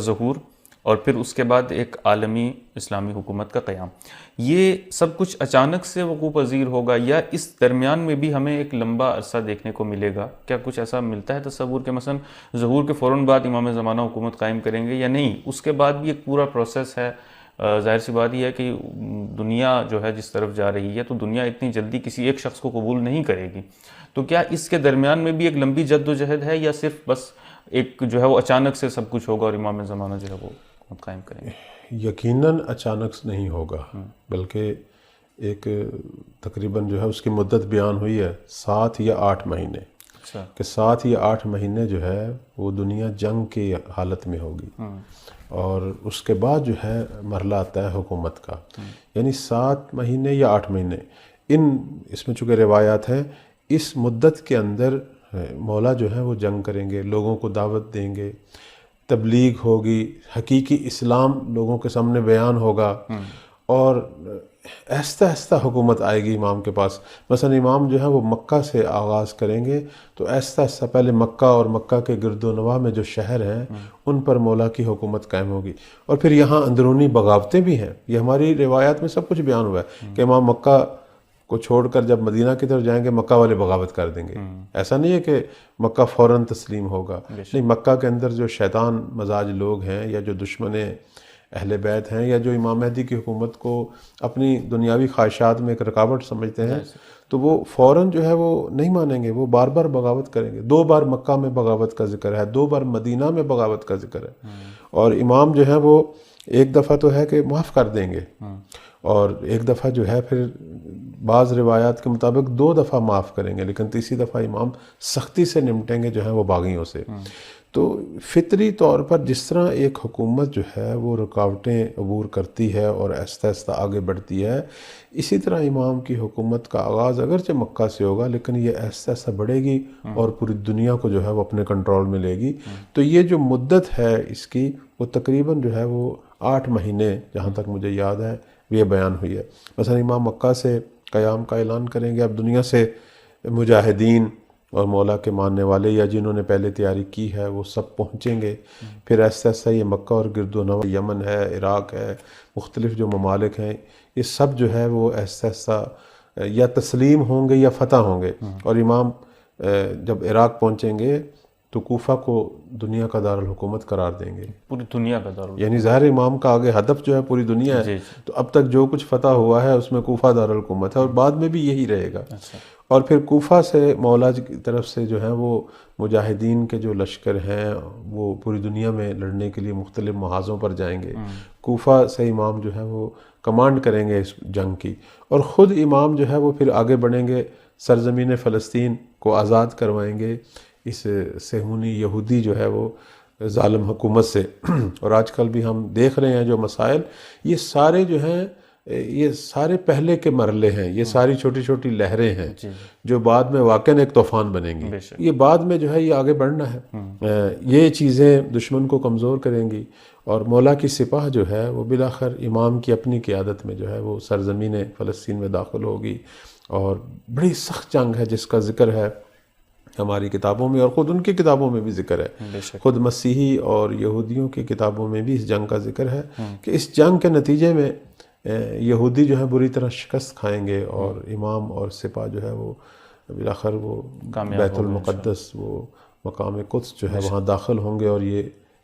ظہور اور پھر اس کے بعد ایک عالمی اسلامی حکومت کا قیام، یہ سب کچھ اچانک سے وقوع پذیر ہوگا یا اس درمیان میں بھی ہمیں ایک لمبا عرصہ دیکھنے کو ملے گا؟ کیا کچھ ایسا ملتا ہے تصور کہ مثلا ظہور کے فوراً بعد امام زمانہ حکومت قائم کریں گے، یا نہیں اس کے بعد بھی ایک پورا پروسیس ہے؟ ظاہر سی بات یہ ہے کہ دنیا جو ہے جس طرف جا رہی ہے تو دنیا اتنی جلدی کسی ایک شخص کو قبول نہیں کرے گی، تو کیا اس کے درمیان میں بھی ایک لمبی جد و جہد ہے، یا صرف بس ایک جو ہے وہ اچانک سے سب کچھ ہوگا اور امام زمانہ جو ہے وہ حکومت قائم کریں گے؟ یقیناً اچانک سے نہیں ہوگا، بلکہ ایک تقریباً جو ہے اس کی مدت بیان ہوئی ہے 7 یا 8 مہینے، کہ 7 یا 8 مہینے جو ہے وہ دنیا جنگ کی حالت میں ہوگی، اور اس کے بعد جو ہے مرحلہ آتا ہے حکومت کا، یعنی 7 مہینے یا 8 مہینے اس میں چونکہ روایات ہیں، اس مدت کے اندر مولا جو ہے وہ جنگ کریں گے، لوگوں کو دعوت دیں گے، تبلیغ ہوگی، حقیقی اسلام لوگوں کے سامنے بیان ہوگا، اور آہستہ آہستہ حکومت آئے گی امام کے پاس۔ مثلا امام جو ہے وہ مکہ سے آغاز کریں گے، تو آہستہ آہستہ پہلے مکہ اور مکہ کے گرد و نواح میں جو شہر ہیں ان پر مولا کی حکومت قائم ہوگی، اور پھر یہاں اندرونی بغاوتیں بھی ہیں، یہ ہماری روایات میں سب کچھ بیان ہوا ہے کہ امام مکہ کو چھوڑ کر جب مدینہ کی طرف جائیں گے مکہ والے بغاوت کر دیں گے، ایسا نہیں ہے کہ مکہ فوراً تسلیم ہوگا، نہیں، مکہ کے اندر جو شیطان مزاج لوگ ہیں یا جو دشمن اہل بیت ہیں یا جو امام مہدی کی حکومت کو اپنی دنیاوی خواہشات میں ایک رکاوٹ سمجھتے ہیں، تو وہ فوراً جو ہے وہ نہیں مانیں گے، وہ بار بار بغاوت کریں گے۔ 2 بار مکہ میں بغاوت کا ذکر ہے، 2 بار مدینہ میں بغاوت کا ذکر ہے، اور امام جو ہے وہ ایک دفعہ تو ہے کہ معاف کر دیں گے، اور ایک دفعہ جو ہے پھر بعض روایات کے مطابق 2 دفعہ معاف کریں گے، لیکن تیسری دفعہ امام سختی سے نمٹیں گے جو ہے وہ باغیوں سے۔ تو فطری طور پر جس طرح ایک حکومت جو ہے وہ رکاوٹیں عبور کرتی ہے اور آہستہ آہستہ آگے بڑھتی ہے، اسی طرح امام کی حکومت کا آغاز اگرچہ مکہ سے ہوگا لیکن یہ آہستہ آہستہ بڑھے گی اور پوری دنیا کو جو ہے وہ اپنے کنٹرول میں لے گی۔ تو یہ جو مدت ہے اس کی، وہ تقریباً جو ہے وہ 8 مہینے جہاں تک مجھے یاد ہے یہ بیان ہوئی ہے۔ مثلا امام مکہ سے قیام کا اعلان کریں گے، اب دنیا سے مجاہدین اور مولا کے ماننے والے یا جنہوں نے پہلے تیاری کی ہے وہ سب پہنچیں گے، پھر آہستہ آہستہ یہ مکہ اور گرد و نواح، یمن ہے، عراق ہے، مختلف جو ممالک ہیں، یہ سب جو ہے وہ آہستہ آہستہ یا تسلیم ہوں گے یا فتح ہوں گے، اور امام جب عراق پہنچیں گے تو کوفہ کو دنیا کا دارالحکومت قرار دیں گے، پوری دنیا کا دارالحکومت، یعنی ظاہر امام کا آگے ہدف جو ہے پوری دنیا ہے، تو اب تک جو کچھ فتح ہوا ہے اس میں کوفہ دارالحکومت ہے، اور بعد میں بھی یہی رہے گا۔ اور پھر کوفہ سے مولا کی طرف سے جو ہے وہ مجاہدین کے جو لشکر ہیں وہ پوری دنیا میں لڑنے کے لیے مختلف محاذوں پر جائیں گے، کوفہ سے امام جو ہے وہ کمانڈ کریں گے اس جنگ کی، اور خود امام جو ہے وہ پھر آگے بڑھیں گے، سرزمین فلسطین کو آزاد کروائیں گے اس صہیونی یہودی جو ہے وہ ظالم حکومت سے۔ اور آج کل بھی ہم دیکھ رہے ہیں جو مسائل، یہ سارے جو ہیں یہ سارے پہلے کے مرحلے ہیں، یہ ساری چھوٹی چھوٹی لہریں ہیں جو بعد میں واقعاً ایک طوفان بنیں گی، یہ بعد میں جو ہے یہ آگے بڑھنا ہے، یہ چیزیں دشمن کو کمزور کریں گی، اور مولا کی سپاہ جو ہے وہ بالآخر امام کی اپنی قیادت میں جو ہے وہ سرزمین فلسطین میں داخل ہوگی، اور بڑی سخت جنگ ہے جس کا ذکر ہے ہماری کتابوں میں، اور خود ان کی کتابوں میں بھی ذکر ہے، خود مسیحی اور یہودیوں کی کتابوں میں بھی اس جنگ کا ذکر ہے کہ اس جنگ کے نتیجے میں یہودی جو ہے بری طرح شکست کھائیں گے، اور امام اور سپاہ جو ہے وہ بالآخر وہ بیت المقدس، وہ مقام قدس جو ہے وہاں داخل ہوں گے، اور یہ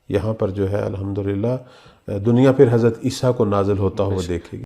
یہاں پر جو ہے الحمدللہ دنیا پھر حضرت عیسیٰ کو نازل ہوتا ہوا دیکھے گی۔